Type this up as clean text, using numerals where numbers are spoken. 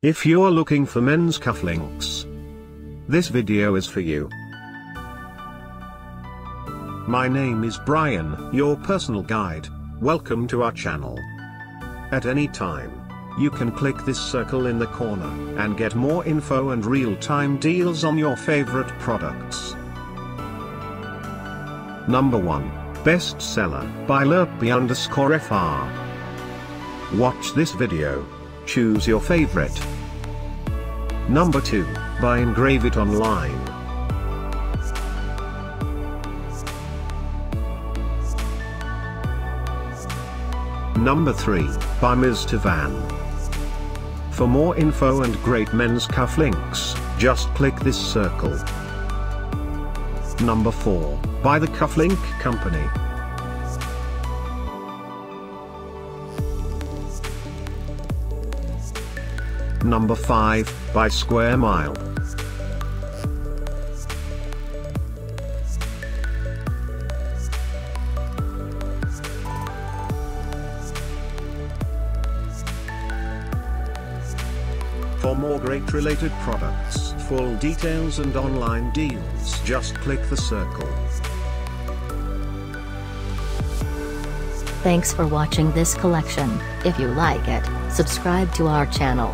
If you're looking for men's cufflinks, this video is for you. My name is Brian, your personal guide. Welcome to our channel. At any time, you can click this circle in the corner and get more info and real-time deals on your favorite products. Number 1. Bestseller by lerpy_fr. Watch this video. Choose your favorite. Number 2, by Engrave online. Number 3, by Mr.Van. For more info and great men's cufflinks, just click this circle. Number 4, by the Cufflink Company. Number 5, by Square Mile. For more great related products, full details and online deals, just click the circle. Thanks for watching this collection. If you like it, subscribe to our channel.